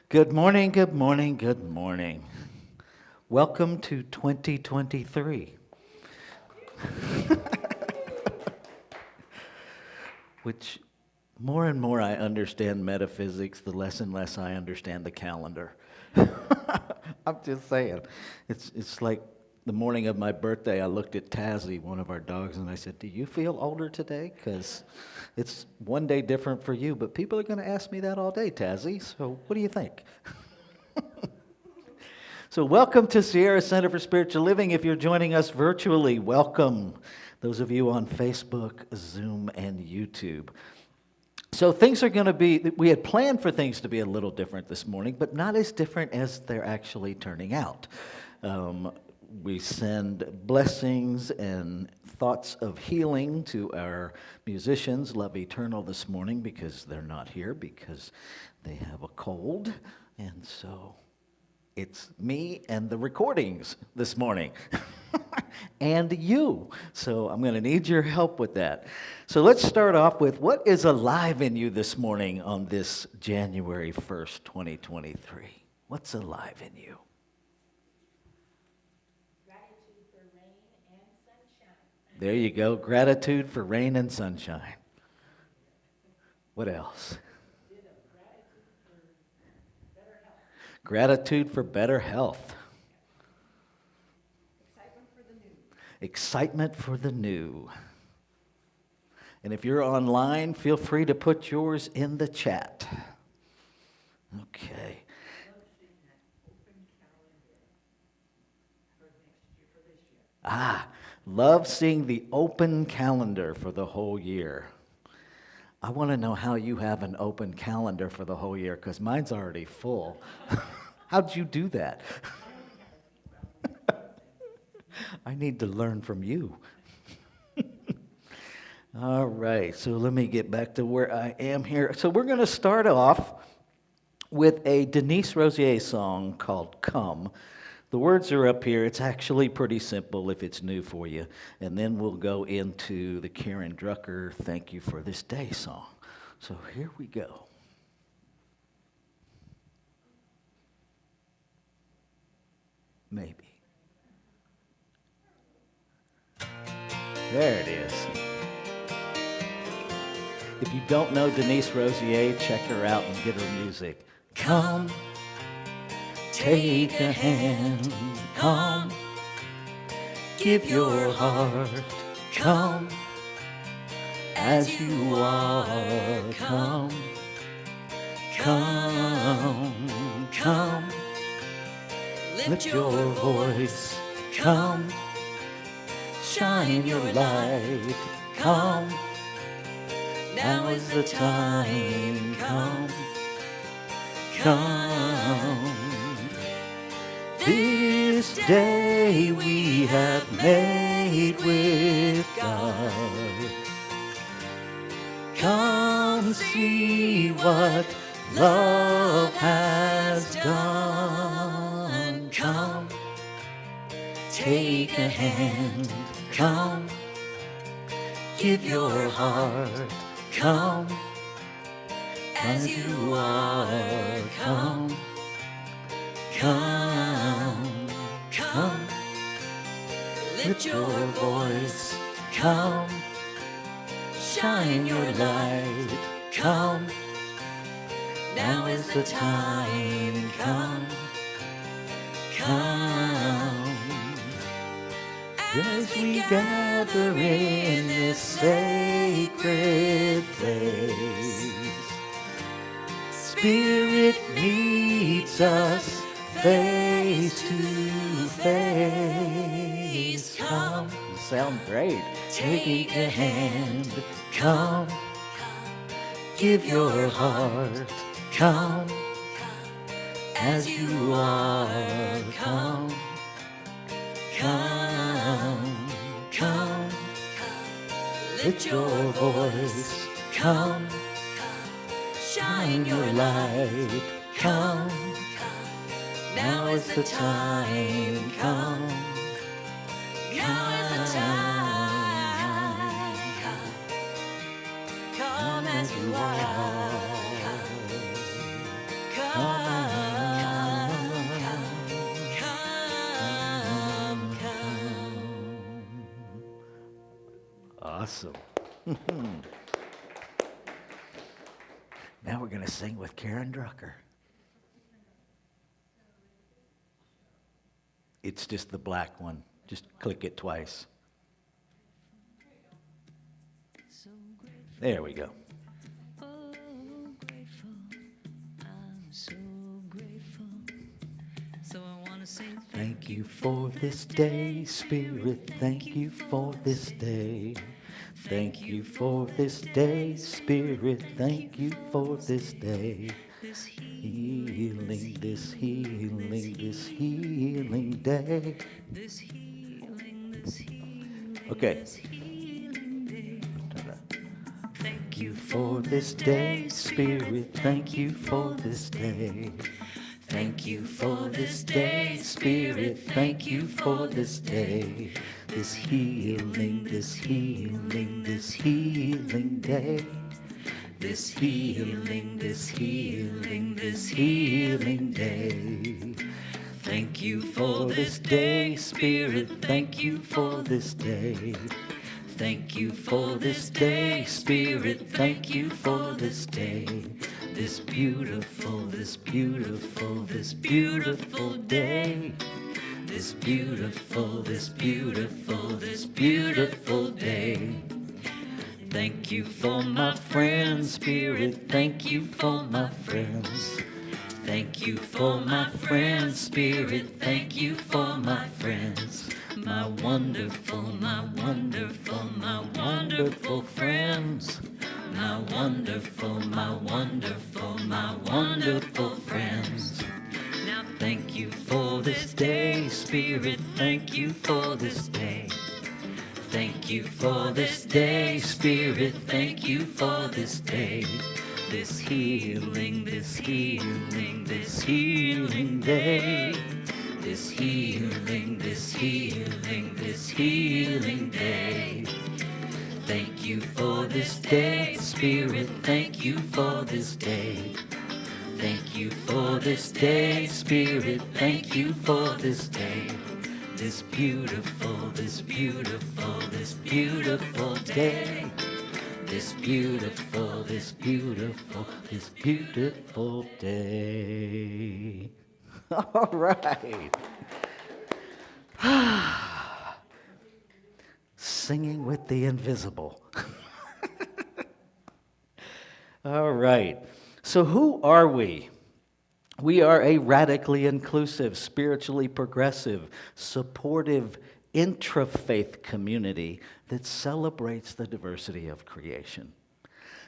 Good morning, good morning, good morning. Welcome to 2023, which more and more I understand metaphysics, the less and less I understand the calendar. I'm just saying. It's like the morning of my birthday, I looked at Tazzy, one of our dogs, and I said, "Do you feel older today? Because it's one day different for you, but people are going to ask me that all day, Tazzy. So what do you think?" So welcome to Sierra Center for Spiritual Living. If you're joining us virtually, welcome. Those of you on Facebook, Zoom, and YouTube. So things are going to be, we had planned for things to be a little different this morning, but not as different as they're actually turning out. We send blessings and thoughts of healing to our musicians, Love Eternal, this morning because they're not here because they have a cold. And so it's me and the recordings this morning, and you. So I'm going to need your help with that. So let's start off with what is alive in you this morning on this January 1st, 2023? What's alive in you? Gratitude for rain and sunshine. There you go. Gratitude for rain and sunshine. What else? Gratitude for better health. Excitement for the new. Excitement for the new. And if you're online, feel free to put yours in the chat. Okay. Love seeing the open calendar for the whole year. I want to know how you have an open calendar for the whole year, because mine's already full. How'd you do that? I need to learn from you. All right, so let me get back to where I am here. So we're going to start off with a Denise Rosier song called Come. The words are up here. It's actually pretty simple if it's new for you. And then we'll go into the Karen Drucker Thank You for This Day song. So here we go. Maybe. There it is. If you don't know Denise Rosier, check her out and get her music. Come, take a hand, come, give your heart, come, as you are, come, come, come, lift your voice, come, shine your light, come, now is the time, come, come. This day we have made with God. Come see what love has done. Come, take a hand. Come, give your heart. Come, as you are. Come, come, come. Lift your voice. Come, shine your light. Come, now is the time. Come, come. As we gather in this sacred place, Spirit meets us face to face. Come, you sound great. Take a hand. Come, give your heart. Come, as you are. Come, come, come. Lift your voice. Come, shine your light. Come, now is the time. Come, now is the time. Come as you are. Come. Awesome. Now we're going to sing with Karen Drucker. It's just the black one. Just click it twice. There we go. Oh, grateful. I'm so grateful. So I want to sing Thank you for this day, Spirit. Thank you for this day. Thank you for this day, Spirit. Thank you for this day. this Healing, this healing, this healing day. this healing, Okay. this healing day. Thank you for this day, Spirit. Thank you for this day. Thank you for this day, Spirit. Thank you for this day. This healing, this healing, this healing day. This healing, this healing, this healing day. Thank you for this day, Spirit. Thank you for this day. Thank you for this day, Spirit. Thank you for this day. This beautiful, this beautiful, this beautiful day. This beautiful, this beautiful, this beautiful day. Thank you for my friends, Spirit. Thank you for my friends. Thank you for my friends, Spirit. Thank you for my friends. My wonderful, my wonderful, my wonderful friends. My wonderful, my wonderful, my wonderful friends. Now Thank you for this day, Spirit. Thank you for this day. Thank you for this day, Spirit. Thank you for this day. This healing, this healing, this healing day. This healing, this healing, this healing day. Thank you for this day, Spirit. Thank you for this day. Thank you for this day, Spirit. Thank you for this day. This beautiful, this beautiful, this beautiful day. This beautiful, this beautiful, this beautiful day. All right. Singing with the invisible. All right. So who are we? We are a radically inclusive, spiritually progressive, supportive, intra-faith community that celebrates the diversity of creation.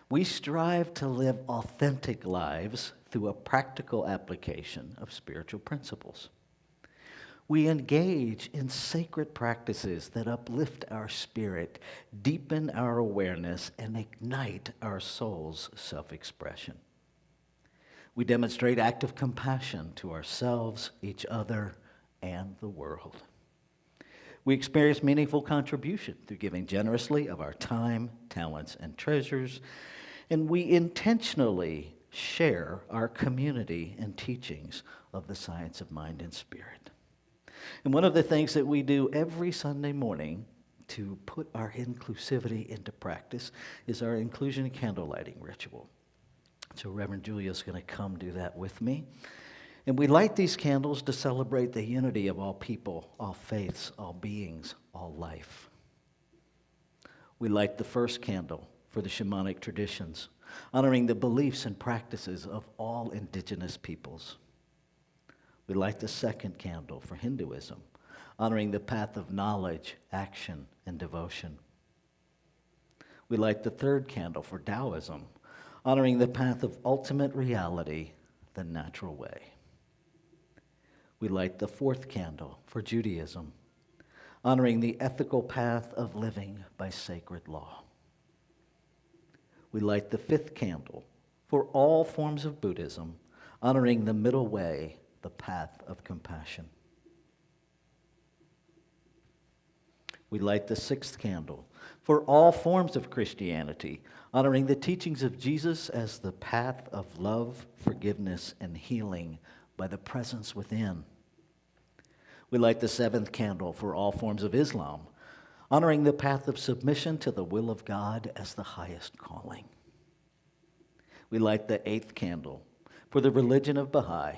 We strive to live authentic lives through a practical application of spiritual principles. We engage in sacred practices that uplift our spirit, deepen our awareness, and ignite our soul's self-expression. We demonstrate active compassion to ourselves, each other, and the world. We experience meaningful contribution through giving generously of our time, talents, and treasures, and we intentionally share our community and teachings of the science of mind and spirit. And one of the things that we do every Sunday morning to put our inclusivity into practice is our inclusion candle lighting ritual. So Reverend Julia's going to come do that with me. And we light these candles to celebrate the unity of all people, all faiths, all beings, all life. We light the first candle for the shamanic traditions, honoring the beliefs and practices of all indigenous peoples. We light the second candle for Hinduism, honoring the path of knowledge, action, and devotion. We light the third candle for Taoism, honoring the path of ultimate reality, the natural way. We light the fourth candle for Judaism, honoring the ethical path of living by sacred law. We light the fifth candle for all forms of Buddhism, honoring the middle way, the path of compassion. We light the sixth candle for all forms of Christianity, honoring the teachings of Jesus as the path of love, forgiveness, and healing by the presence within. We light the seventh candle for all forms of Islam, honoring the path of submission to the will of God as the highest calling. We light the 8th candle for the religion of Baha'i,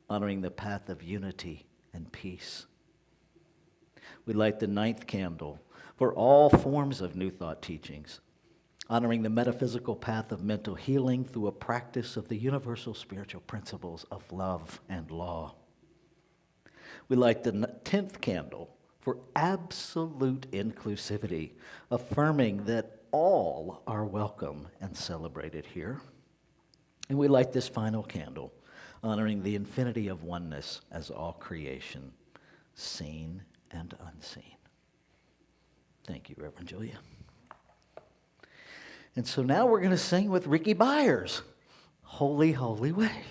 honoring the path of unity and peace. We light the 9th candle for all forms of New Thought teachings, honoring the metaphysical path of mental healing through a practice of the universal spiritual principles of love and law. We light the 10th candle for absolute inclusivity, affirming that all are welcome and celebrated here. And we light this final candle, honoring the infinity of oneness as all creation, seen and unseen. Thank you, Reverend Julia. And so now we're going to sing with Ricky Byers, Holy, Holy Way.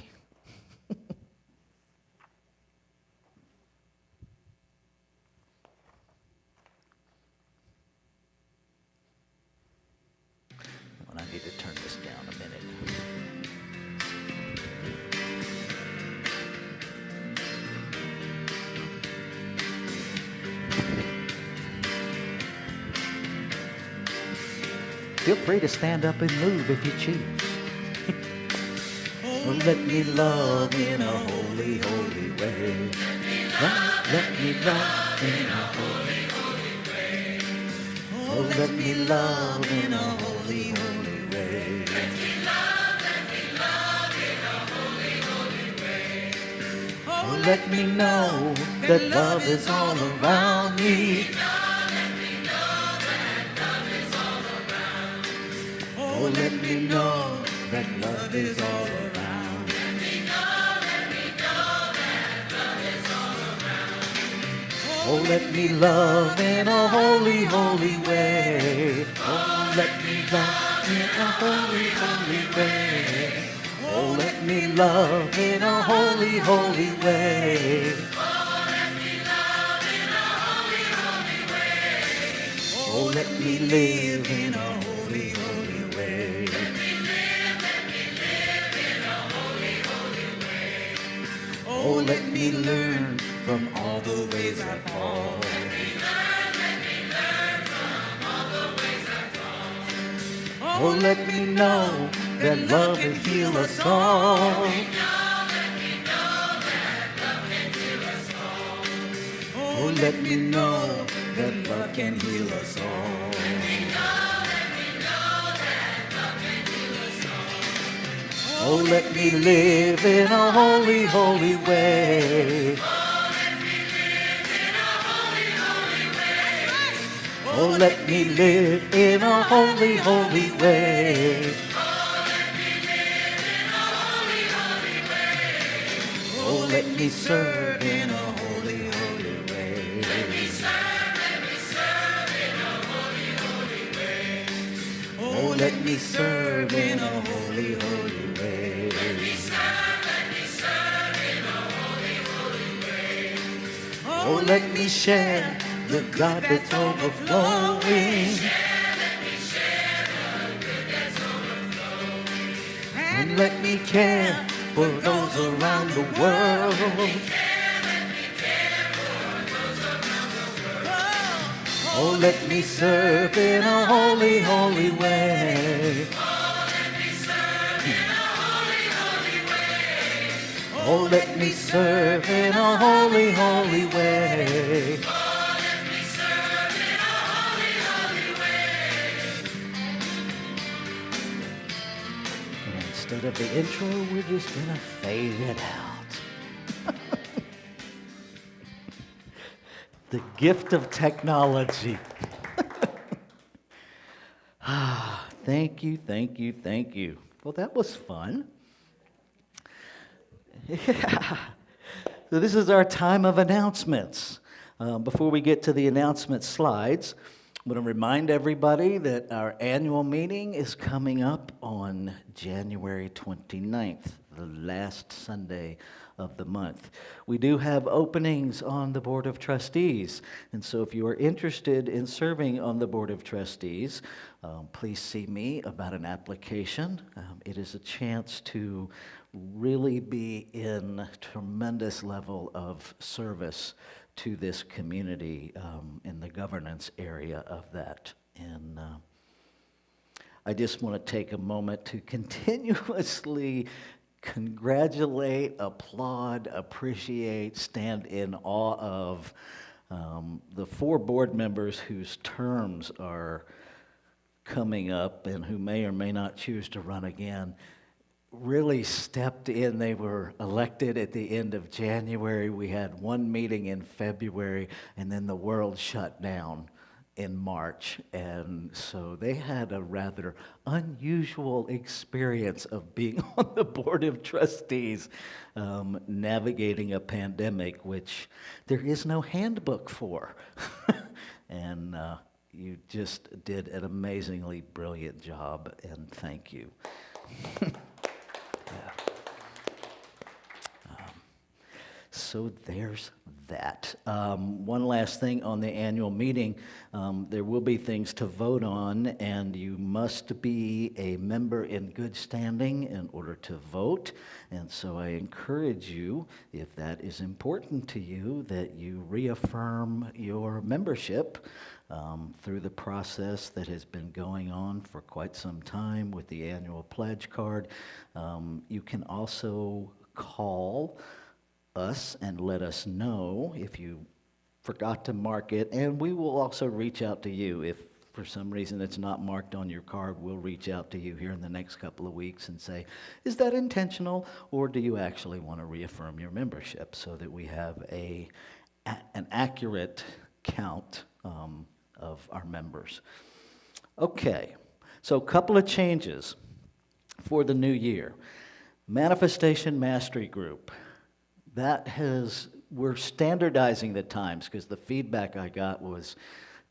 I need to turn this down a minute. Feel free to stand up and move if you choose. Oh, let me love in a holy, holy way. Let me love in a holy, holy way. Oh, let me love in a holy, holy way. Let me love in a holy, holy way. Oh, let me know that love is all around me. Oh, let me know that love is all around. Let me know that love is all around. Oh, let me love in a holy, holy way. Oh, let me love in a holy, holy way. Oh, let me love in a holy, holy way. Oh, let me love in a holy, holy way. Oh, let me live in a holy, holy way. Let me live in a holy, holy way. Oh, let me learn from all the ways I fall. Let me learn from all the ways I fall. Oh, let me know that love can heal us all. Let me know that love can heal us all. Oh, let me know that love can heal us all. Let me know that love can heal us all. Oh, let me live in a holy, holy way. Oh, let me live in a holy, holy way. Oh, let me serve in a holy, holy way. Let me serve in a holy, holy way. Oh, let me serve in a holy, holy way. Let me serve in a holy, holy way. Oh, let me share the God that's overflowing. And let me care for those around the world. Oh, let me serve in a holy, holy way. Oh, let me serve in a holy, holy way. And instead of the intro, we're just gonna fade it out. The gift of technology. Thank you, thank you, thank you. Well, that was fun. Yeah. So this is our time of announcements. Before we get to the announcement slides, I'm going to remind everybody that our annual meeting is coming up on January 29th, the last Sunday of the month. We do have openings on the Board of Trustees, and so if you are interested in serving on the Board of Trustees, please see me about an application. It is a chance to really be in tremendous level of service to this community in the governance area of that. And I just want to take a moment to continuously congratulate, applaud, appreciate, stand in awe of the 4 board members whose terms are coming up and who may or may not choose to run again. Really stepped in. They were elected at the end of January. We had one meeting in February, and then the world shut down in March. And so they had a rather unusual experience of being on the Board of Trustees, navigating a pandemic, which there is no handbook for. And you just did an amazingly brilliant job, and thank you. Yeah. So there's that. One last thing on the annual meeting, there will be things to vote on, and you must be a member in good standing in order to vote. And so I encourage you, if that is important to you, that you reaffirm your membership through the process that has been going on for quite some time with the annual pledge card. You can also call us and let us know if you forgot to mark it, and we will also reach out to you. If for some reason it's not marked on your card, we'll reach out to you here in the next couple of weeks and say, is that intentional, or do you actually want to reaffirm your membership, so that we have an accurate count of our members. Okay, so a couple of changes for the new year. Manifestation Mastery Group. We're standardizing the times, because the feedback I got was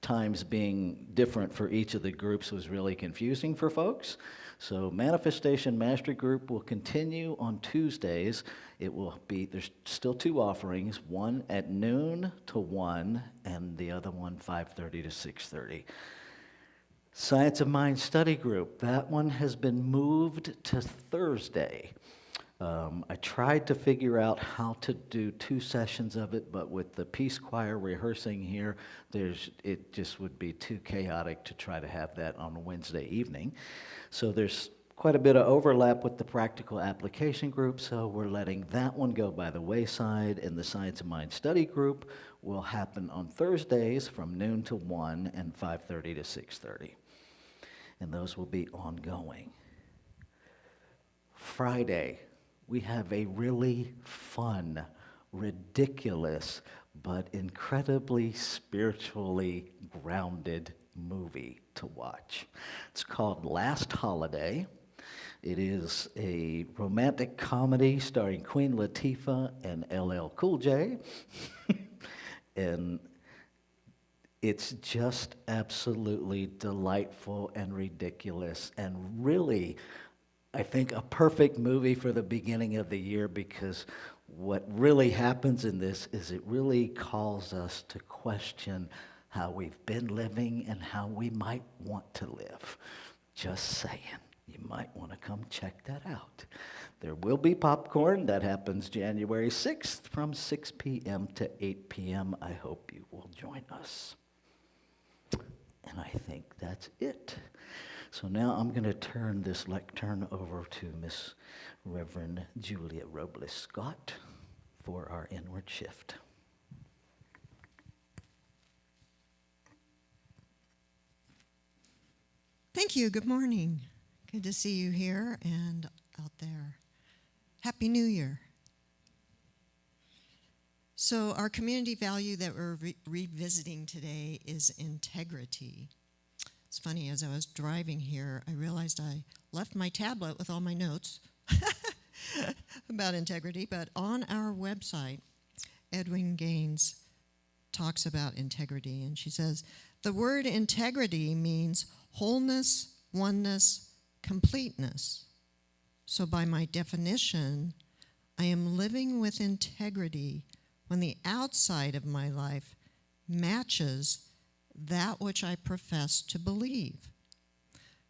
times being different for each of the groups was really confusing for folks. So Manifestation Mastery Group will continue on Tuesdays. There's still 2 offerings, one at noon to 1, and the other one 5:30 to 6:30. Science of Mind Study Group, that one has been moved to Thursday. I tried to figure out how to do 2 sessions of it, but with the Peace Choir rehearsing here, it just would be too chaotic to try to have that on a Wednesday evening. So there's quite a bit of overlap with the Practical Application Group, so we're letting that one go by the wayside, and the Science of Mind Study Group will happen on Thursdays from noon to 1 and 5:30 to 6:30. And those will be ongoing. Friday, we have a really fun, ridiculous, but incredibly spiritually grounded movie to watch. It's called Last Holiday. It is a romantic comedy starring Queen Latifah and LL Cool J. And it's just absolutely delightful and ridiculous, and really, I think, a perfect movie for the beginning of the year, because what really happens in this is it really calls us to question how we've been living and how we might want to live. Just saying. You might want to come check that out. There will be popcorn. That happens January 6th from 6 p.m. to 8 p.m. I hope you will join us. And I think that's it. So now I'm going to turn this lectern over to Miss Reverend Julia Robles Scott for our inward shift. Thank you. Good morning. Good to see you here and out there. Happy New Year. So our community value that we're revisiting today is integrity. It's funny, as I was driving here, I realized I left my tablet with all my notes about integrity, but on our website, Edwin Gaines talks about integrity, and she says, the word integrity means wholeness, oneness, completeness. So by my definition, I am living with integrity when the outside of my life matches that which I profess to believe.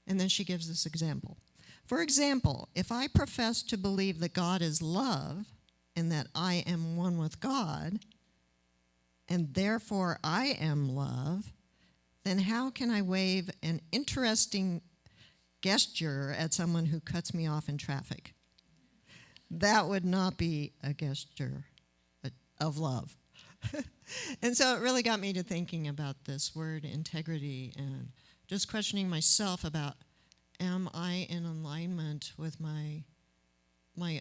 And then she gives this example. For example, if I profess to believe that God is love and that I am one with God, and therefore I am love, then how can I wave an interesting gesture at someone who cuts me off in traffic? That would not be a gesture of love. And so it really got me to thinking about this word integrity and just questioning myself about, am I in alignment with my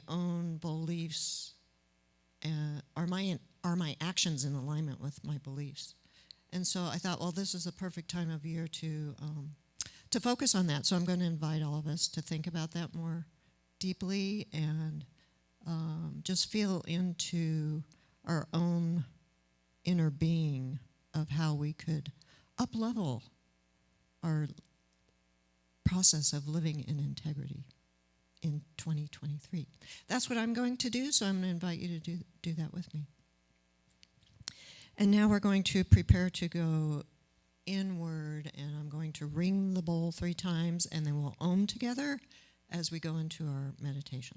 own beliefs? Are my actions in alignment with my beliefs? And so I thought, well, this is a perfect time of year to focus on that. So I'm going to invite all of us to think about that more deeply and just feel into our own inner being of how we could up-level our process of living in integrity in 2023. That's what I'm going to do, so I'm going to invite you to do that with me. And now we're going to prepare to go inward, and I'm going to ring the bowl 3 times, and then we'll Om together as we go into our meditation.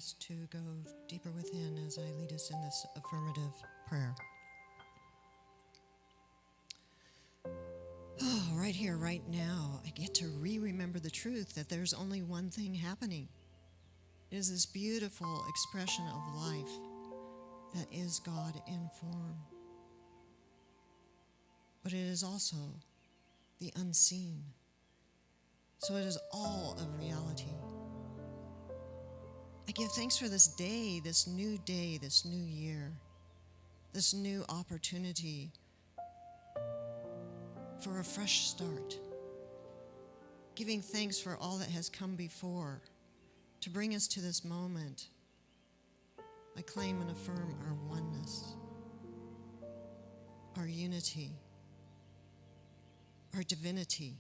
us to go deeper within as I lead us in this affirmative prayer. Oh, right here, right now, I get to remember the truth that there's only one thing happening. It is this beautiful expression of life that is God in form. But it is also the unseen. So it is all of reality. I give thanks for this day, this new year, this new opportunity for a fresh start. Giving thanks for all that has come before to bring us to this moment. I claim and affirm our oneness, our unity, our divinity,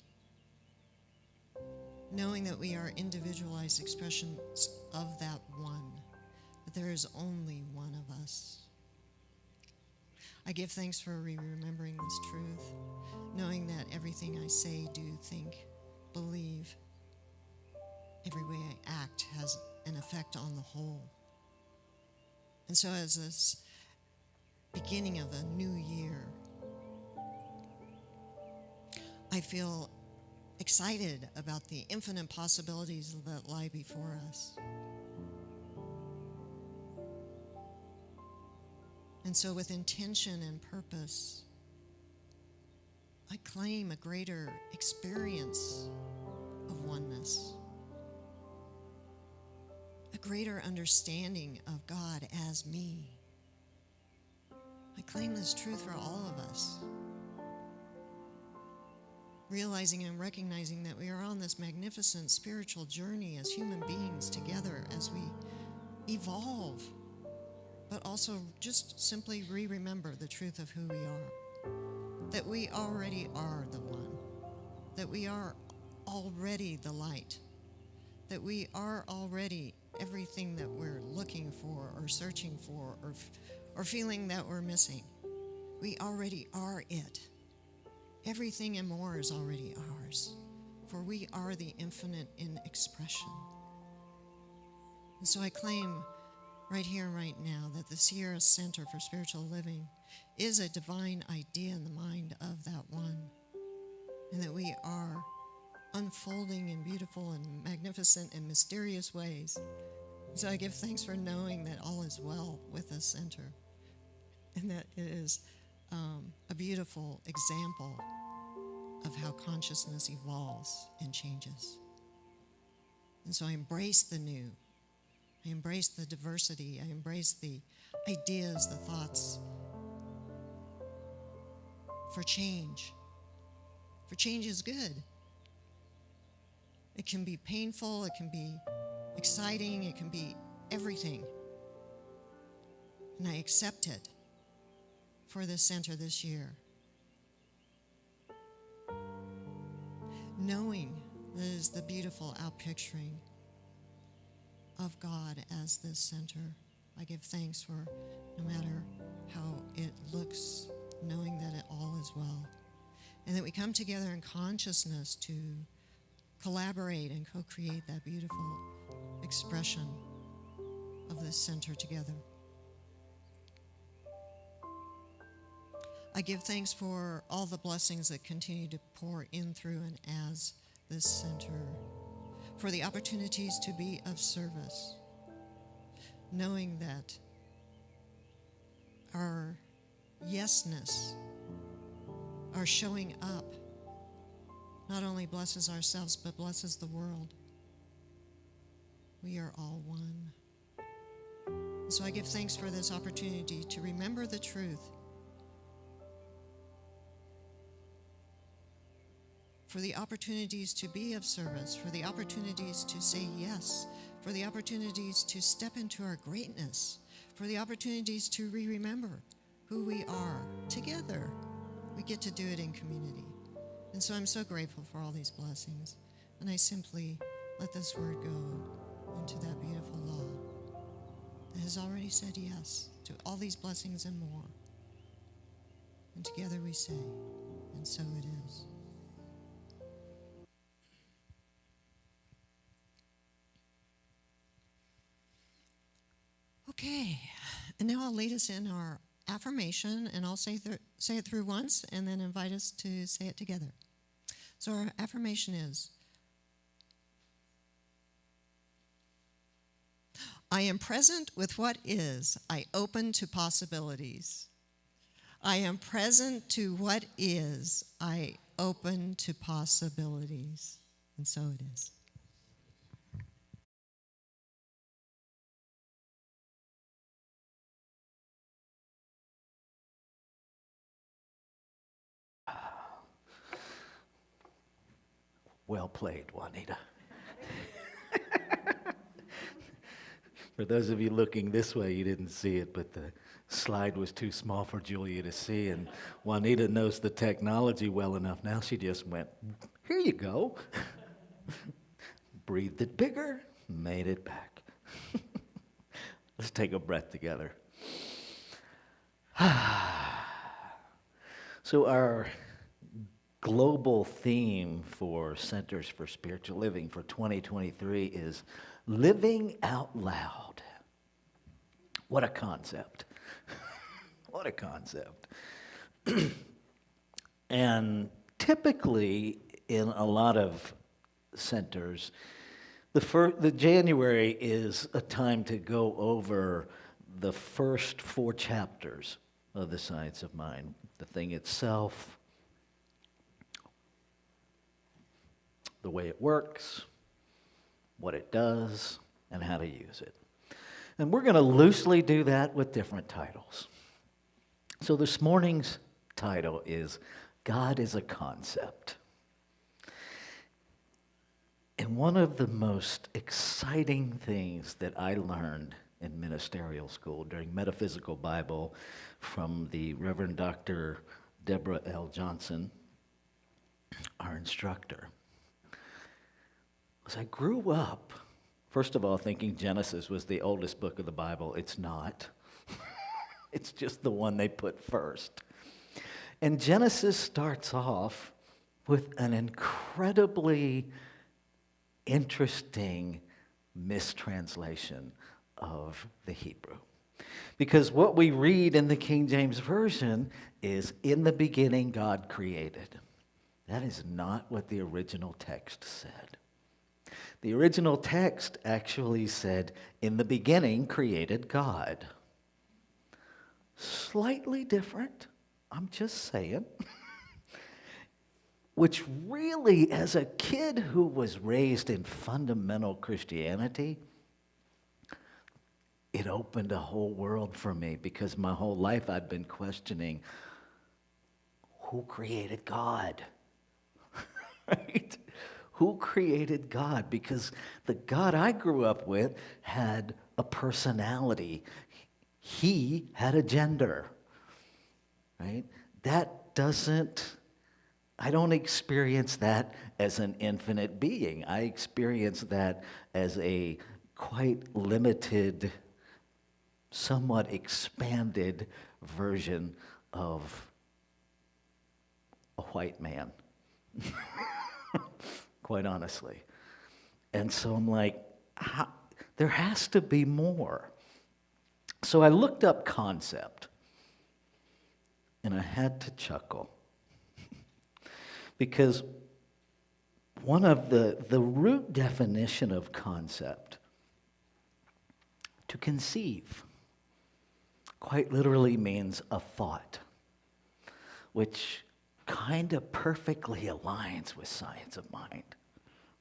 knowing that we are individualized expressions of that one, that there is only one of us. I give thanks for remembering this truth, knowing that everything I say, do, think, believe, every way I act has an effect on the whole. And so as this beginning of a new year, I feel excited about the infinite possibilities that lie before us. And so with intention and purpose, I claim a greater experience of oneness, a greater understanding of God as me. I claim this truth for all of us, realizing and recognizing that we are on this magnificent spiritual journey as human beings together as we evolve, but also just simply remember the truth of who we are, that we already are the one, that we are already the light, that we are already everything that we're looking for or searching for or feeling that we're missing. We already are it. Everything and more is already ours, for we are the infinite in expression. And so I claim right here, right now, that the Sierra Center for Spiritual Living is a divine idea in the mind of that one, and that we are unfolding in beautiful and magnificent and mysterious ways. So I give thanks for knowing that all is well with this center, and that it is a beautiful example of how consciousness evolves and changes. And so I embrace the new. I embrace the diversity. I embrace the ideas, the thoughts for change. For change is good. It can be painful, it can be exciting, it can be everything. And I accept it for this center this year. Knowing that is the beautiful outpicturing of God as this center. I give thanks for no matter how it looks, knowing that it all is well. And that we come together in consciousness to collaborate and co-create that beautiful expression of this center together. I give thanks for all the blessings that continue to pour in through and as this center, for the opportunities to be of service, knowing that our yesness, our showing up, not only blesses ourselves, but blesses the world. We are all one. So I give thanks for this opportunity to remember the truth, for the opportunities to be of service, for the opportunities to say yes, for the opportunities to step into our greatness, for the opportunities to remember who we are together. We get to do it in community. And so I'm so grateful for all these blessings. And I simply let this word go into that beautiful law that has already said yes to all these blessings and more. And together we say, and so it is. Okay, and now I'll lead us in our affirmation, and I'll say it through once and then invite us to say it together. So our affirmation is, I am present with what is. I open to possibilities. I am present to what is. I open to possibilities. And so it is. Well played, Juanita. For those of you looking this way, you didn't see it, but the slide was too small for Julia to see, and Juanita knows the technology well enough. Now she just went, here you go. Breathed it bigger, made it back. Let's take a breath together. So our global theme for Centers for Spiritual Living for 2023 is living out loud. What a concept. What a concept. And typically in a lot of centers, the January is a time to go over the first 4 chapters of the Science of Mind, the thing itself, the way it works, what it does, and how to use it. And we're going to loosely do that with different titles. So this morning's title is God is a Concept. And one of the most exciting things that I learned in ministerial school during Metaphysical Bible from the Reverend Dr. Deborah L. Johnson, our instructor, was I grew up, first of all, thinking Genesis was the oldest book of the Bible. It's not. It's just the one they put first. And Genesis starts off with an incredibly interesting mistranslation of the Hebrew. Because what we read in the King James Version is, in the beginning God created. That is not what the original text said. The original text actually said, in the beginning created God. Slightly different, I'm just saying. Which really, as a kid who was raised in fundamental Christianity, it opened a whole world for me, because my whole life I'd been questioning, who created God? Right? Who created God? Because the God I grew up with had a personality. He had a gender, right? I don't experience that as an infinite being. I experience that as a quite limited, somewhat expanded version of a white man. Quite honestly. And so I'm like, there has to be more. So I looked up concept, and I had to chuckle. Because one of the root definition of concept, to conceive, quite literally means a thought, which kind of perfectly aligns with Science of Mind,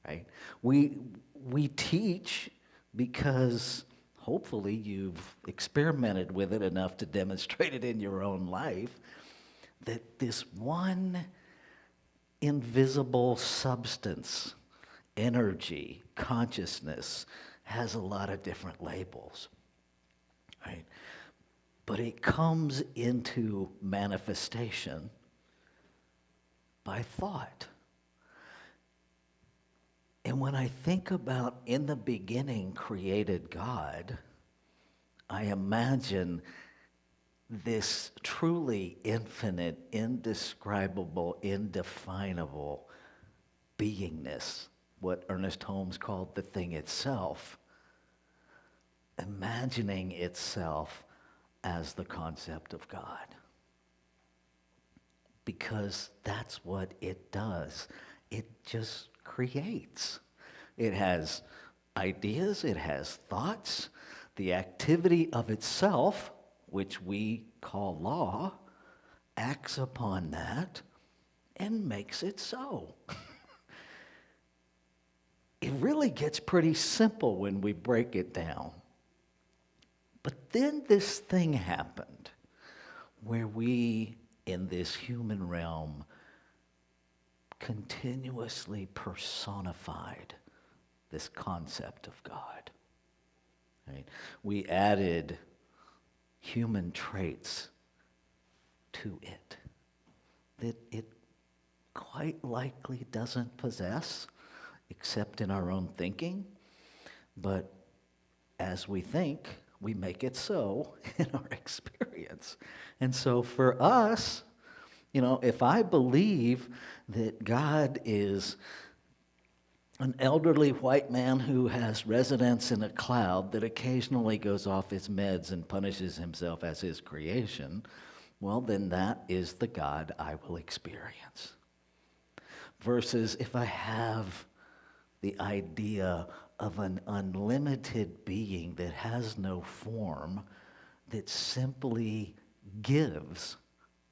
right? We teach because hopefully you've experimented with it enough to demonstrate it in your own life, that this one invisible substance, energy, consciousness, has a lot of different labels, right? But it comes into manifestation by thought. And when I think about in the beginning created God, I imagine this truly infinite, indescribable, indefinable beingness, what Ernest Holmes called the thing itself. imagining itself as the concept of God. Because that's what it does. It just creates. It has ideas, it has thoughts. The activity of itself, which we call law, acts upon that and makes it so. It really gets pretty simple when we break it down. But then this thing happened where we, in this human realm, continuously personified this concept of God. Right? We added human traits to it that it quite likely doesn't possess, except in our own thinking. But as we think, we make it so in our experience. And so for us, if I believe that God is an elderly white man who has residence in a cloud that occasionally goes off his meds and punishes himself as his creation, well, then that is the God I will experience. Versus if I have the idea of an unlimited being that has no form, that simply gives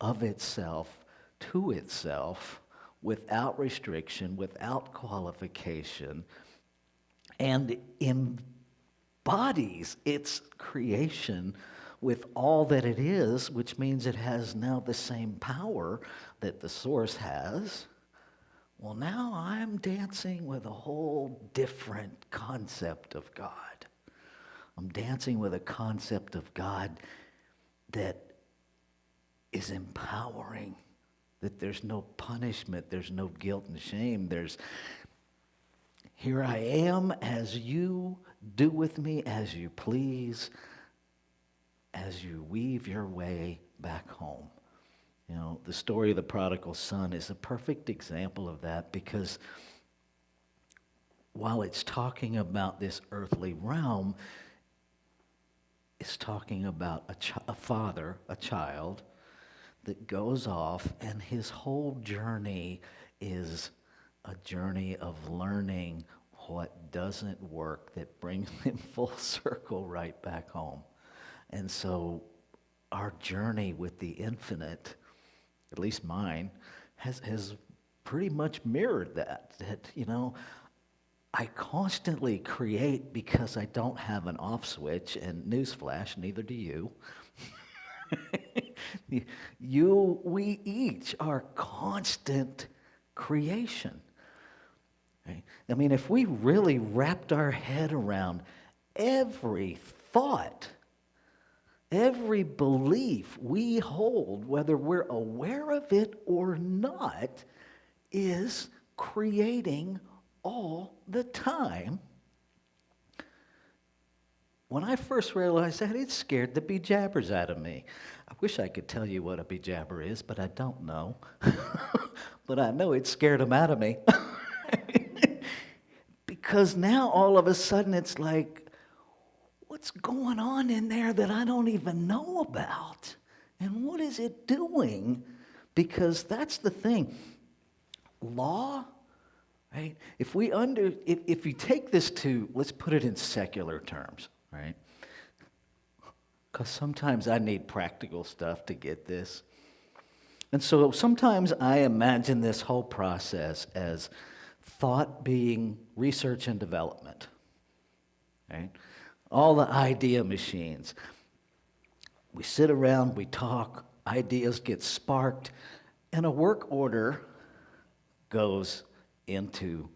of itself to itself without restriction, without qualification, and embodies its creation with all that it is, which means it has now the same power that the source has. Well, now I'm dancing with a whole different concept of God. I'm dancing with a concept of God that is empowering, that there's no punishment, there's no guilt and shame. Here I am, as you do with me as you please, as you weave your way back home. The story of the prodigal son is a perfect example of that, because while it's talking about this earthly realm, it's talking about a father, a child, that goes off, and his whole journey is a journey of learning what doesn't work, that brings him full circle right back home. And so our journey with the infinite, at least mine, has pretty much mirrored that, I constantly create because I don't have an off switch, and newsflash, neither do you. We each are constant creation. Right? I mean, if we really wrapped our head around every thought, every belief we hold, whether we're aware of it or not, is creating all the time. When I first realized that, it scared the bejabbers out of me. I wish I could tell you what a bejabber is, but I don't know. But I know it scared them out of me. Because now all of a sudden it's like, what's going on in there that I don't even know about? And what is it doing? Because that's the thing. Law, right? If you take this to, let's put it in secular terms, right? Because sometimes I need practical stuff to get this. And so sometimes I imagine this whole process as thought being research and development, right? All the idea machines. We sit around, we talk, ideas get sparked, and a work order goes into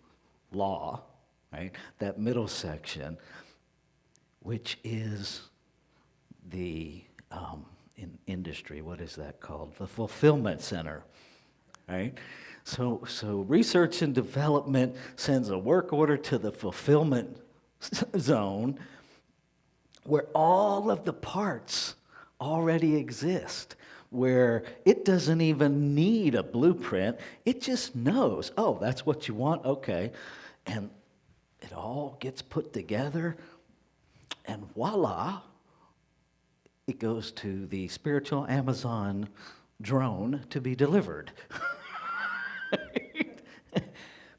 law, right? That middle section, which is the, in industry, what is that called? The fulfillment center, right? So research and development sends a work order to the fulfillment zone, where all of the parts already exist, where it doesn't even need a blueprint. It just knows, oh, that's what you want, okay. And it all gets put together, And voila, it goes to the spiritual Amazon drone to be delivered.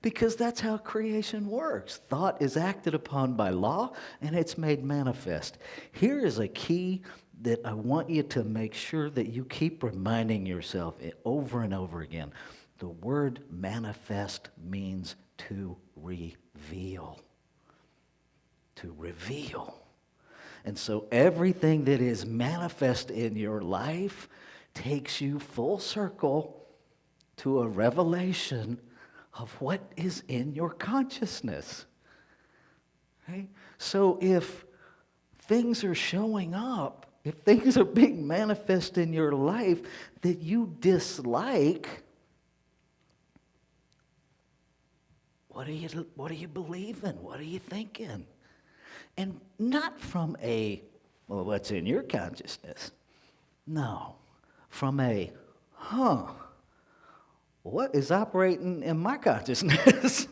Because that's how creation works. Thought is acted upon by law, and it's made manifest. Here is a key that I want you to make sure that you keep reminding yourself over and over again. The word manifest means to reveal. To reveal. And so everything that is manifest in your life takes you full circle to a revelation of what is in your consciousness. Right? So if things are showing up, if things are being manifest in your life that you dislike, what are you believing? What are you thinking? And not from a, well, what's in your consciousness? No, from a, what is operating in my consciousness?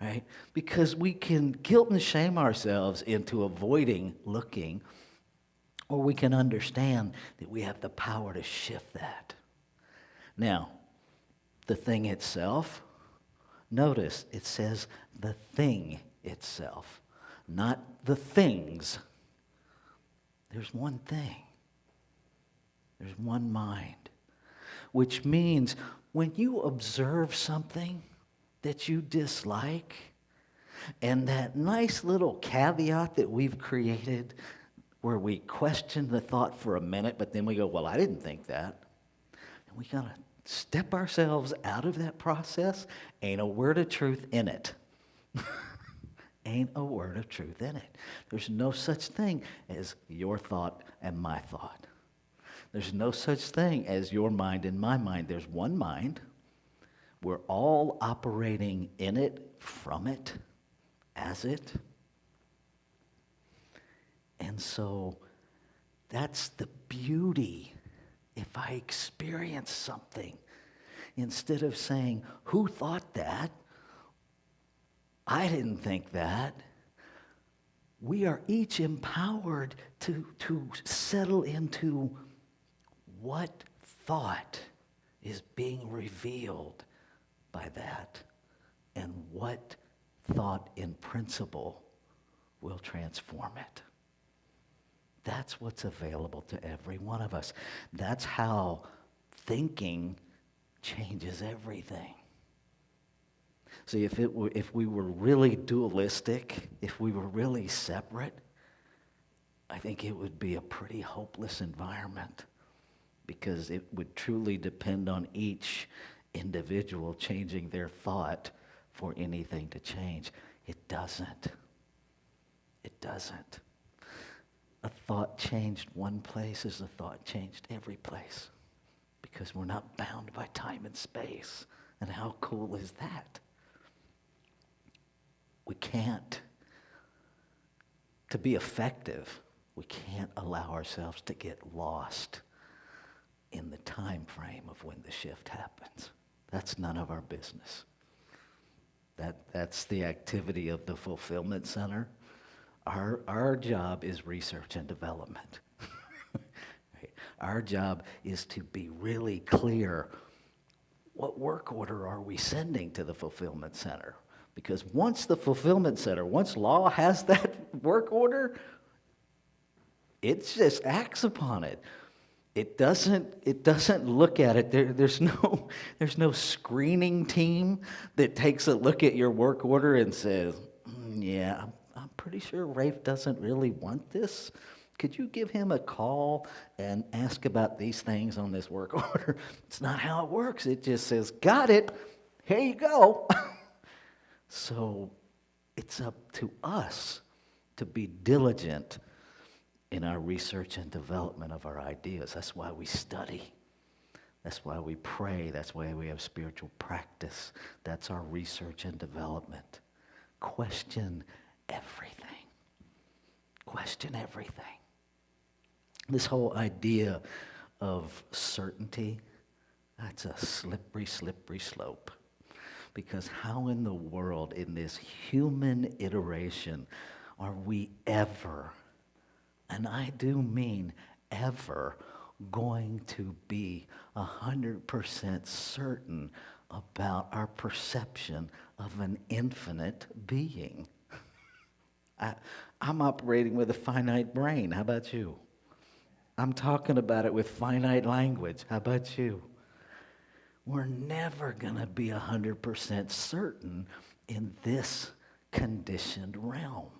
Right? Because we can guilt and shame ourselves into avoiding looking, or we can understand that we have the power to shift that. Now, the thing itself, notice it says the thing itself, not the things. There's one thing. There's one mind, which means when you observe something that you dislike, and that nice little caveat that we've created where we question the thought for a minute, but then we go, well, I didn't think that. And we gotta step ourselves out of that process. Ain't a word of truth in it. Ain't a word of truth in it. There's no such thing as your thought and my thought. There's no such thing as your mind and my mind. There's one mind. We're all operating in it, from it, as it. And so that's the beauty. If I experience something, instead of saying, who thought that? I didn't think that. We are each empowered to settle into what thought is being revealed by that, and what thought in principle will transform it. That's what's available to every one of us. That's how thinking changes everything. See, if we were really dualistic, if we were really separate, I think it would be a pretty hopeless environment, because it would truly depend on each individual changing their thought for anything to change. It doesn't. It doesn't. A thought changed one place as a thought changed every place, because we're not bound by time and space. And how cool is that? We can't, to be effective, we can't allow ourselves to get lost in the time frame of when the shift happens. That's none of our business. That's the activity of the Fulfillment Center. Our job is research and development. Right? Our job is to be really clear, what work order are we sending to the Fulfillment Center? Because once the Fulfillment Center, once law has that work order, it just acts upon it. It doesn't look at it. There's no screening team that takes a look at your work order and says, yeah, I'm pretty sure Rafe doesn't really want this. Could you give him a call and ask about these things on this work order? It's not how it works. It just says, got it, here you go. So it's up to us to be diligent in our research and development of our ideas. That's why we study. That's why we pray. That's why we have spiritual practice. That's our research and development. Question everything. Question everything. This whole idea of certainty, that's a slippery, slippery slope. Because how in the world, in this human iteration, are we ever and I do mean ever, going to be 100% certain about our perception of an infinite being. I'm operating with a finite brain. How about you? I'm talking about it with finite language. How about you? We're never going to be 100% certain in this conditioned realm.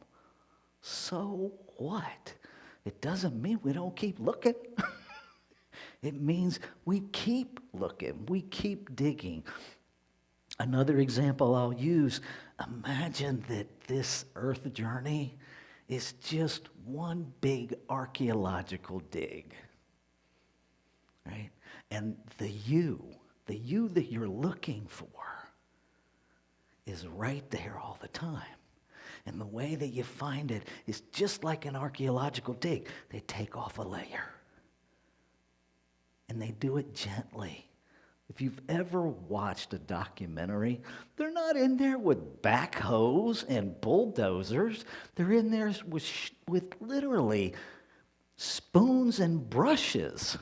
So what? It doesn't mean we don't keep looking. It means we keep looking. We keep digging. Another example I'll use, imagine that this earth journey is just one big archaeological dig, right? And the you that you're looking for is right there all the time. And the way that you find it is just like an archaeological dig. They take off a layer. And they do it gently. If you've ever watched a documentary, they're not in there with backhoes and bulldozers. They're in there with literally spoons and brushes,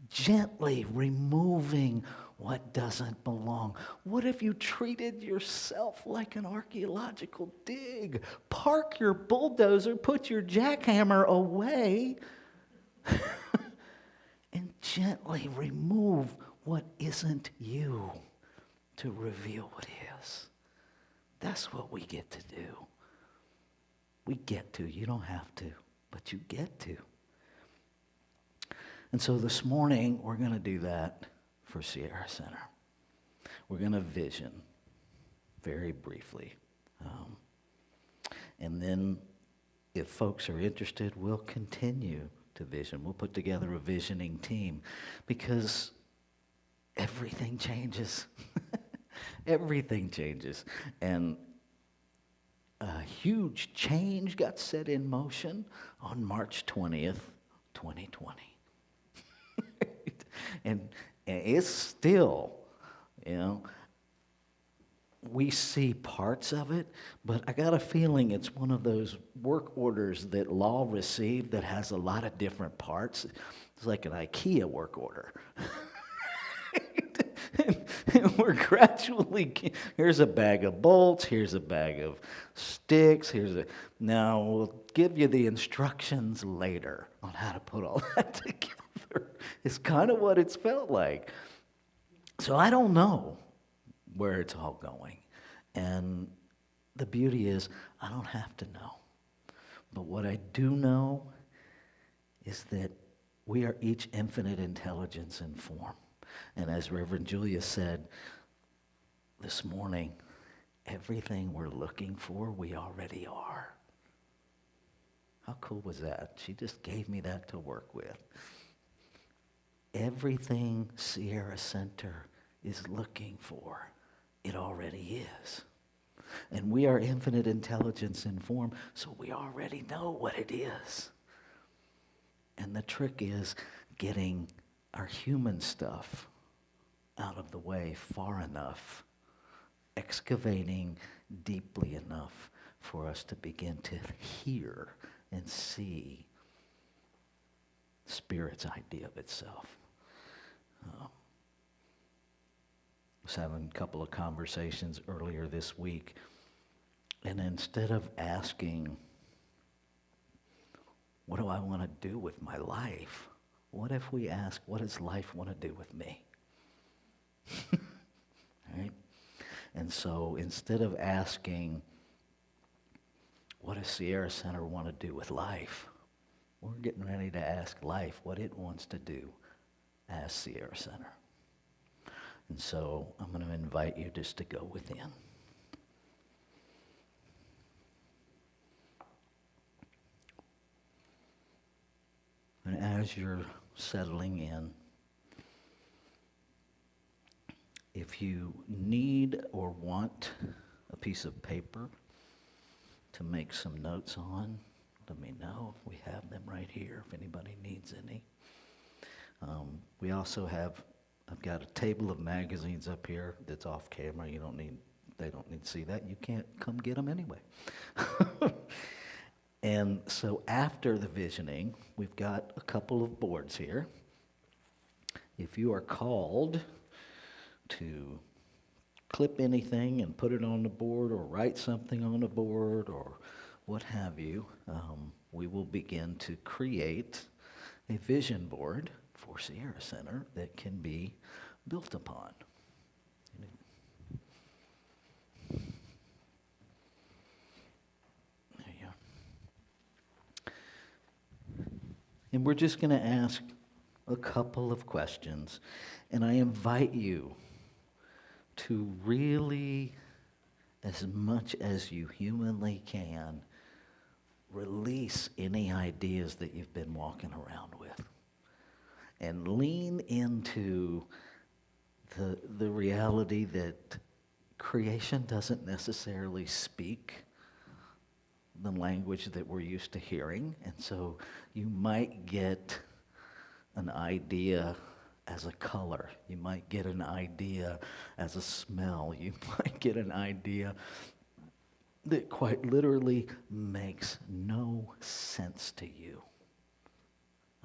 gently removing what doesn't belong. What if you treated yourself like an archaeological dig? Park your bulldozer, put your jackhammer away, and gently remove what isn't you to reveal what is. That's what we get to do. We get to. You don't have to, but you get to. And so this morning, we're going to do that for Sierra Center. We're going to vision very briefly. And then if folks are interested, we'll continue to vision. We'll put together a visioning team because everything changes. Everything changes. And a huge change got set in motion on March 20th, 2020. and it's still, we see parts of it, but I got a feeling it's one of those work orders that law received that has a lot of different parts. It's like an IKEA work order. And we're gradually, here's a bag of bolts, here's a bag of sticks, now we'll give you the instructions later on how to put all that together. It's kind of what it's felt like. So I don't know where it's all going. And the beauty is, I don't have to know. But what I do know is that we are each infinite intelligence in form. And as Reverend Julia said this morning, everything we're looking for, we already are. How cool was that? She just gave me that to work with. Everything Sierra Center is looking for, it already is. And we are infinite intelligence in form, so we already know what it is. And the trick is getting our human stuff out of the way far enough, excavating deeply enough for us to begin to hear and see Spirit's idea of itself. I was having a couple of conversations earlier this week, and instead of asking, what do I want to do with my life? What if we ask, what does life want to do with me? Right? And so instead of asking, what does Sierra Center want to do with life? We're getting ready to ask life what it wants to do as Sierra Center. And so I'm going to invite you just to go within. And as you're settling in, if you need or want a piece of paper to make some notes on, let me know. We have them right here if anybody needs any. We also have, I've got a table of magazines up here that's off camera. They don't need to see that. You can't come get them anyway. And so after the visioning, we've got a couple of boards here. If you are called to clip anything and put it on the board or write something on the board or what have you, we will begin to create a vision board for Sierra Center that can be built upon. There you go. And we're just going to ask a couple of questions, and I invite you to really, as much as you humanly can, release any ideas that you've been walking around with and lean into the reality that creation doesn't necessarily speak the language that we're used to hearing, and so you might get an idea as a color. You might get an idea as a smell. You might get an idea that quite literally makes no sense to you.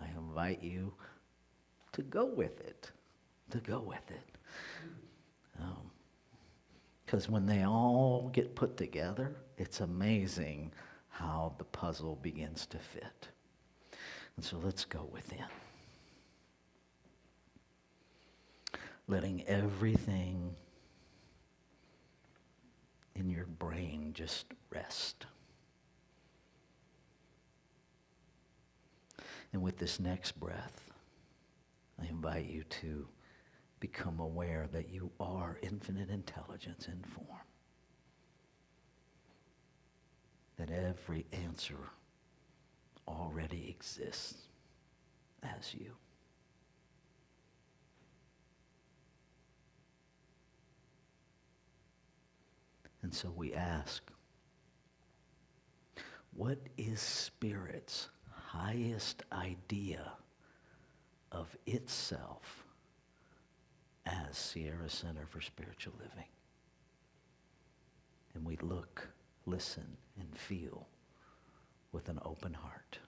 I invite you to go with it, Because when they all get put together, it's amazing how the puzzle begins to fit. And so let's go within. Letting everything in your brain just rest. And with this next breath, I invite you to become aware that you are infinite intelligence in form. That every answer already exists as you. And so we ask, what is Spirit's highest idea of itself as Sierra Center for Spiritual Living? And we look, listen, and feel with an open heart.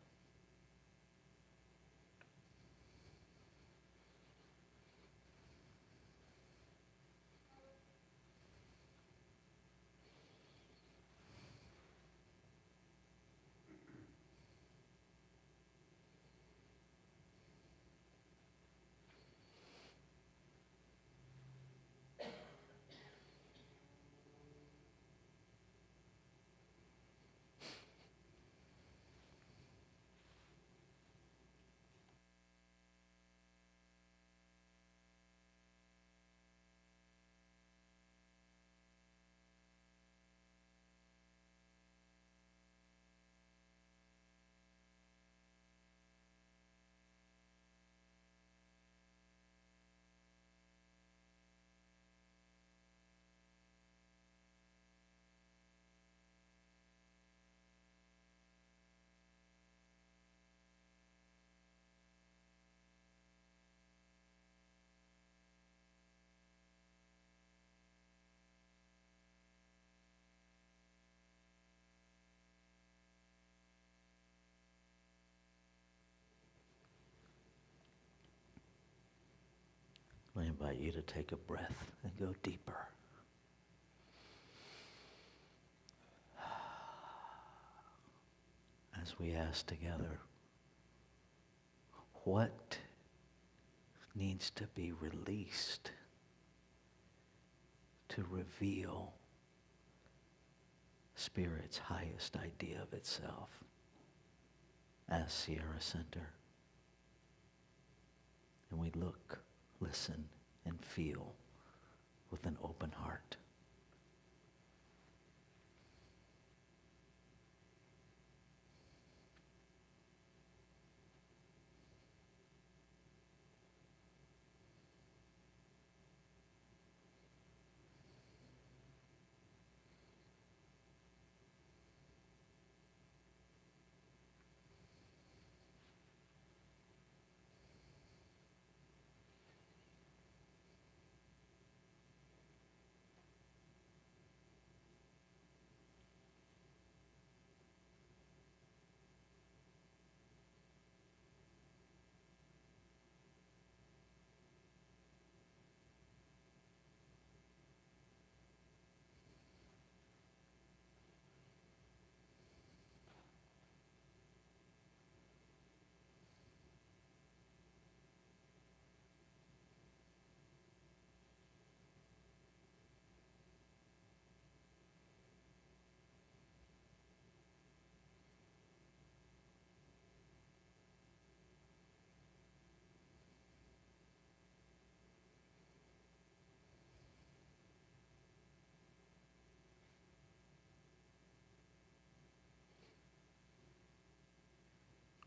I invite you to take a breath and go deeper. As we ask together, what needs to be released to reveal Spirit's highest idea of itself as Sierra Center? And we look, listen, and feel with an open heart.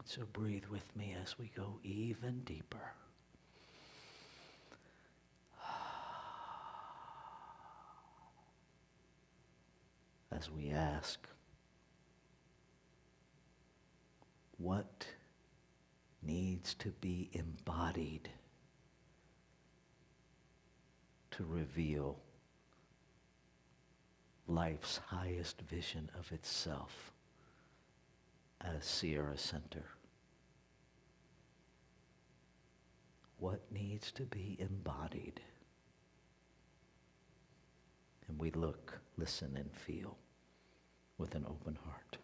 So breathe with me as we go even deeper. As we ask, what needs to be embodied to reveal life's highest vision of itself as Sierra Center? What needs to be embodied? And we look, listen, and feel with an open heart.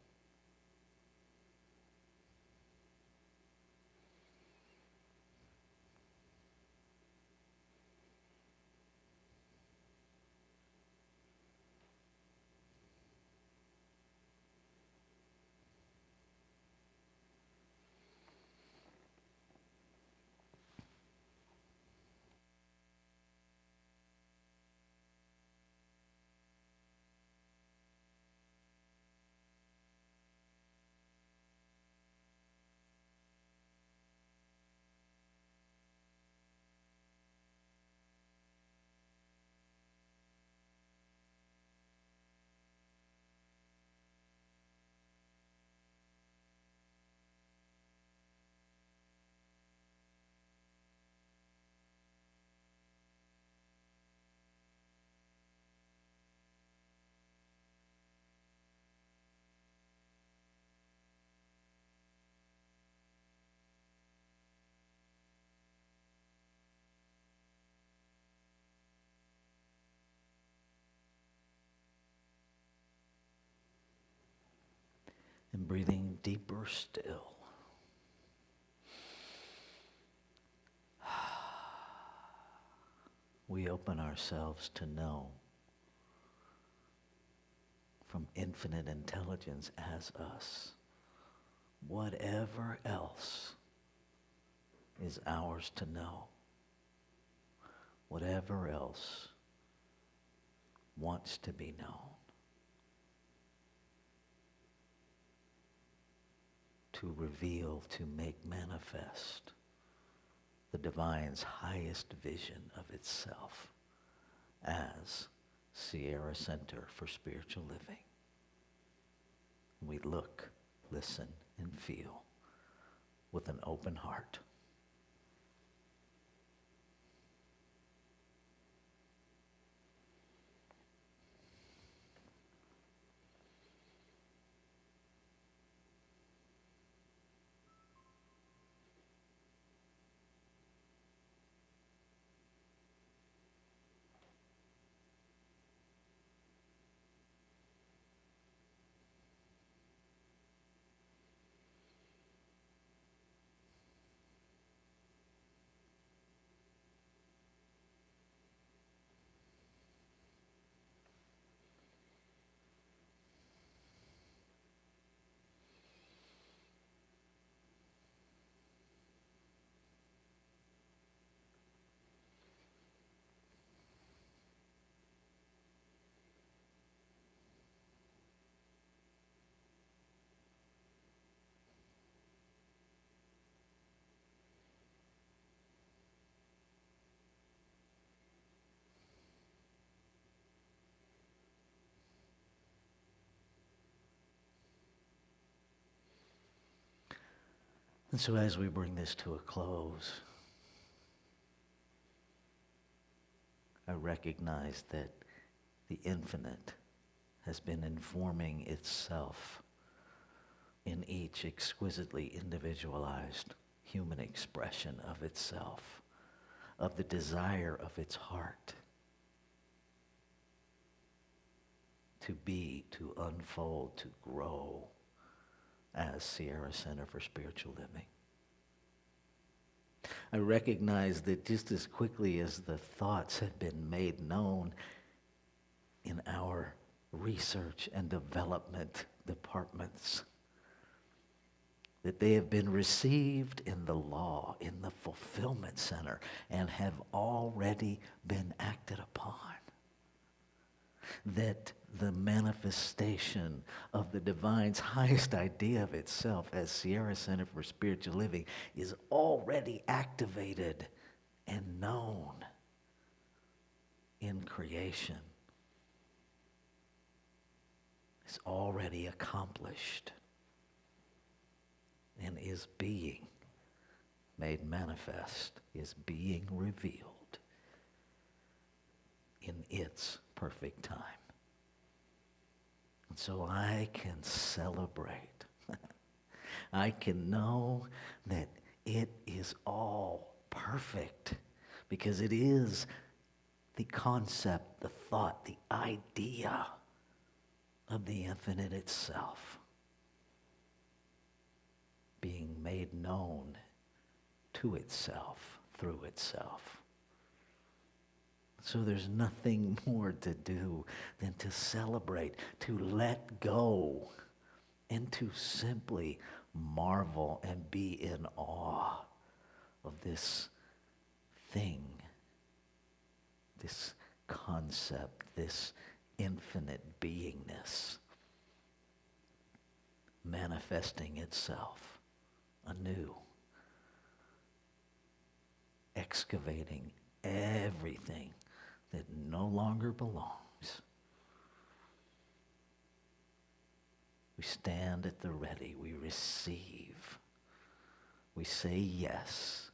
And breathing deeper still. We open ourselves to know from infinite intelligence as us whatever else is ours to know, whatever else wants to be known, to reveal, to make manifest the divine's highest vision of itself as Sierra Center for Spiritual Living. We look, listen, and feel with an open heart. And so as we bring this to a close, I recognize that the infinite has been informing itself in each exquisitely individualized human expression of itself, of the desire of its heart to be, to unfold, to grow as Sierra Center for Spiritual Living. I recognize that just as quickly as the thoughts have been made known in our research and development departments, that they have been received in the law, in the fulfillment center, and have already been acted upon. That the manifestation of the divine's highest idea of itself as Sierra Center for Spiritual Living is already activated and known in creation. It's already accomplished and is being made manifest, is being revealed in its perfect time. And so I can celebrate. I can know that it is all perfect because it is the concept, the thought, the idea of the infinite itself being made known to itself through itself. So there's nothing more to do than to celebrate, to let go, and to simply marvel and be in awe of this thing, this concept, this infinite beingness manifesting itself anew, excavating everything that no longer belongs. We stand at the ready. We receive. We say yes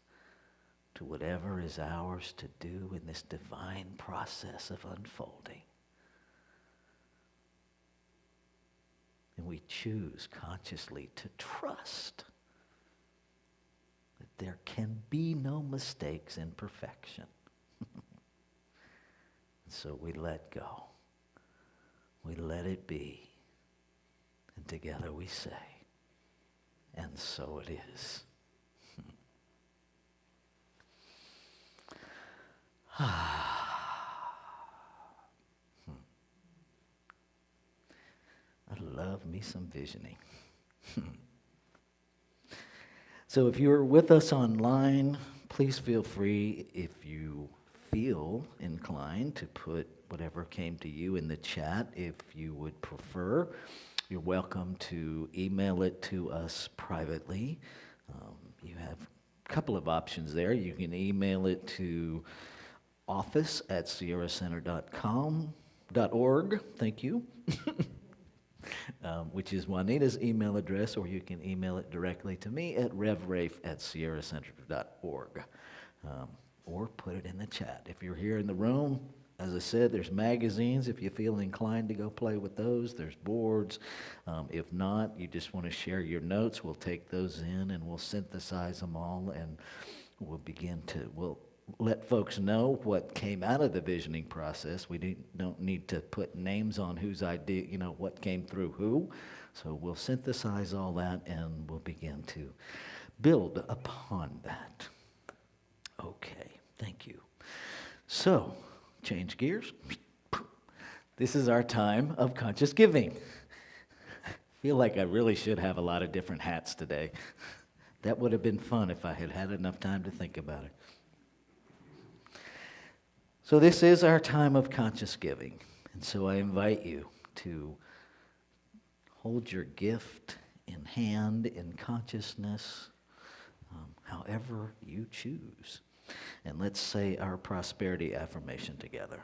to whatever is ours to do in this divine process of unfolding. And we choose consciously to trust that there can be no mistakes in perfection. So we let go. We let it be. And together we say, and so it is. I love me some visioning. So if you're with us online, please feel free, if you feel inclined, to put whatever came to you in the chat if you would prefer. You're welcome to email it to us privately. You have a couple of options there. You can email it to office@sierracenter.org. Thank you. Which is Juanita's email address, or you can email it directly to me at revrafe@sierracenter.org. Or put it in the chat. If you're here in the room, as I said, there's magazines if you feel inclined to go play with those. There's boards. If not, you just want to share your notes, we'll take those in and we'll synthesize them all, and we'll let folks know what came out of the visioning process. We don't need to put names on whose idea, what came through who. So we'll synthesize all that and we'll begin to build upon that. Okay, thank you. So, change gears. This is our time of conscious giving. I feel like I really should have a lot of different hats today. That would have been fun if I had had enough time to think about it. So this is our time of conscious giving. And so I invite you to hold your gift in hand, in consciousness, however you choose. And let's say our prosperity affirmation together.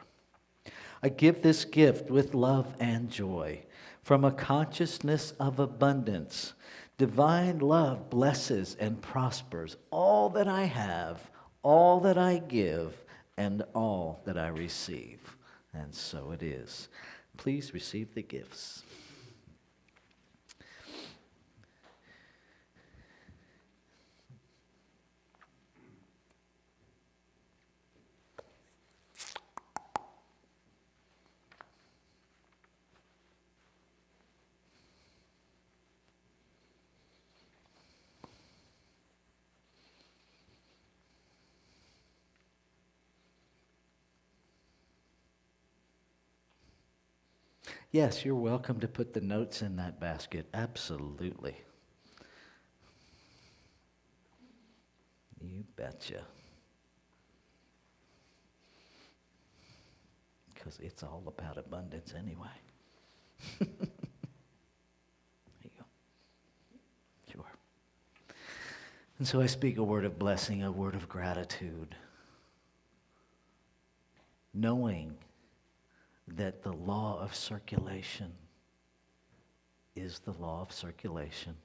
I give this gift with love and joy from a consciousness of abundance. Divine love blesses and prospers all that I have, all that I give, and all that I receive. And so it is. Please receive the gifts. Yes, you're welcome to put the notes in that basket. Absolutely. You betcha. Because it's all about abundance anyway. And so I speak a word of blessing, a word of gratitude, knowing that the law of circulation is the law of circulation.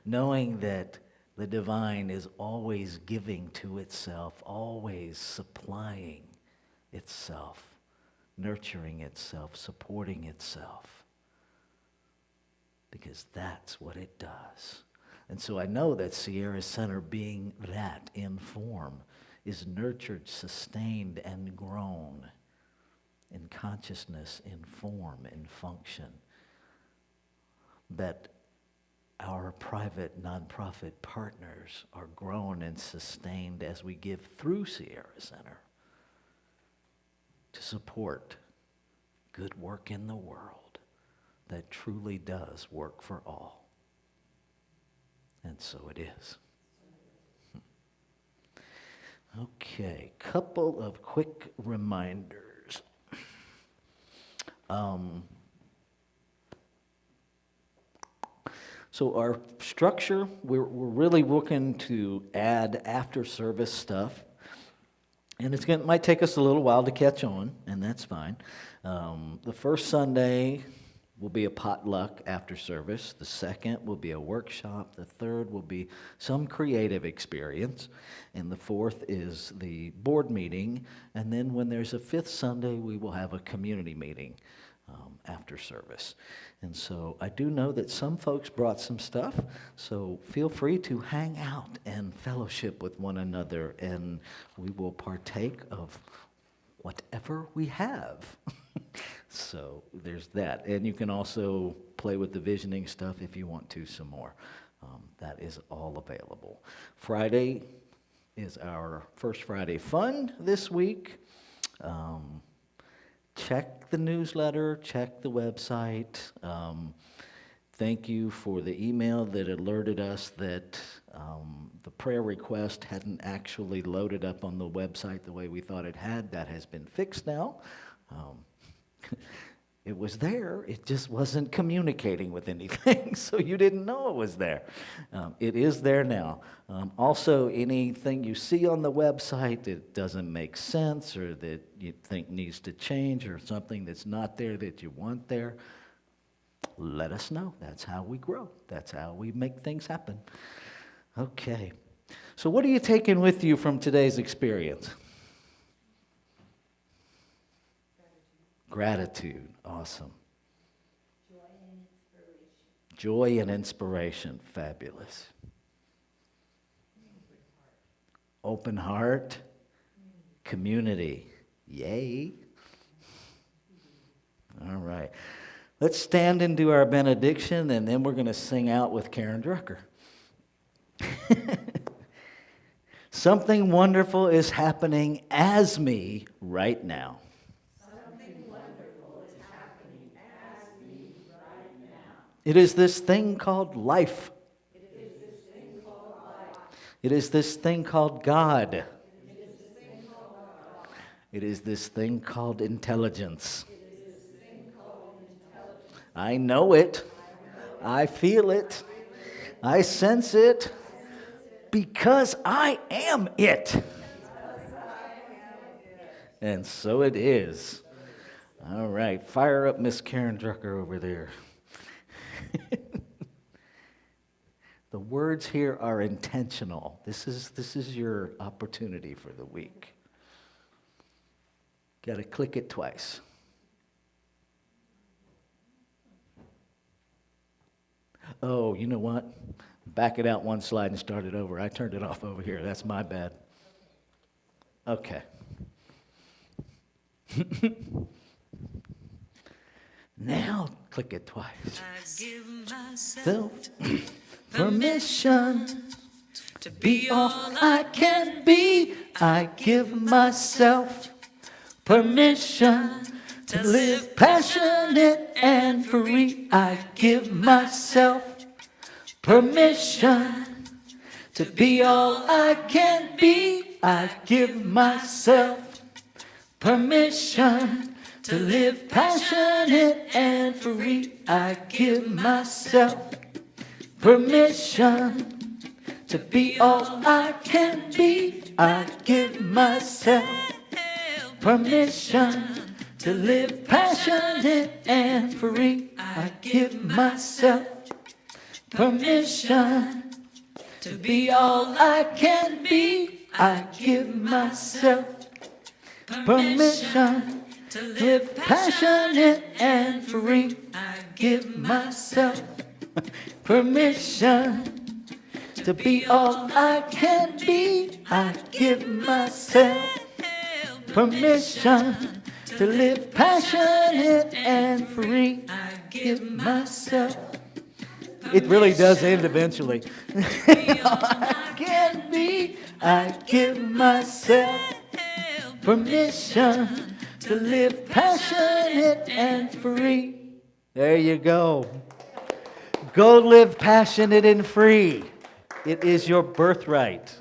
Knowing that the divine is always giving to itself, always supplying itself, nurturing itself, supporting itself, because that's what it does. And so I know that Sierra Center, being that in form, is nurtured, sustained, and grown in consciousness, in form, in function. That our private nonprofit partners are grown and sustained as we give through Sierra Center to support good work in the world that truly does work for all. And so it is. Okay, couple of quick reminders. So our structure, we're really looking to add after service stuff. And it might take us a little while to catch on, and that's fine. The first Sunday will be a potluck after service. The second will be a workshop. The third will be some creative experience. And the fourth is the board meeting. And then when there's a fifth Sunday, we will have a community meeting after service. And so I do know that some folks brought some stuff, so feel free to hang out and fellowship with one another, and we will partake of whatever we have. So there's that. And you can also play with the visioning stuff if you want to some more. That is all available. Friday is our First Friday Fun this week. Check the newsletter, check the website. Thank you for the email that alerted us that the prayer request hadn't actually loaded up on the website the way we thought it had. That has been fixed now. It was there, it just wasn't communicating with anything, so you didn't know it was there. It is there now. Also, anything you see on the website that doesn't make sense or that you think needs to change or something that's not there that you want there, let us know. That's how we grow. That's how we make things happen. Okay. So what are you taking with you from today's experience? Gratitude. Awesome. Joy and inspiration. Fabulous. Open heart. Community. Yay. All right. Let's stand and do our benediction, and then we're going to sing out with Karen Drucker. Something wonderful is happening as me right now. It is this thing called life. It is this thing called God. It is this thing called intelligence. I know it. I feel it. I sense it. Because I am it. And so it is. All right. Fire up Miss Karen Drucker over there. The words here are intentional. This is your opportunity for the week. Got to click it twice. Oh, you know what? Back it out one slide and start it over. I turned it off over here. That's my bad. Okay. Now click it twice. I give myself Permission to be all I can be. I give myself permission to live passionate and free. I give myself permission to be all I can be. I give myself permission to live passionate and free. I give myself permission to to be all I can be. I give myself permission to live passionate and free. I give myself permission to be all I can be. I give myself permission to live passionate and free. I give myself permission to be all I can be. I give myself permission to live passionate and free. I give myself. It really does end eventually. I can be. I give myself permission to live passionate and free. There you go. Go live passionate and free. It is your birthright.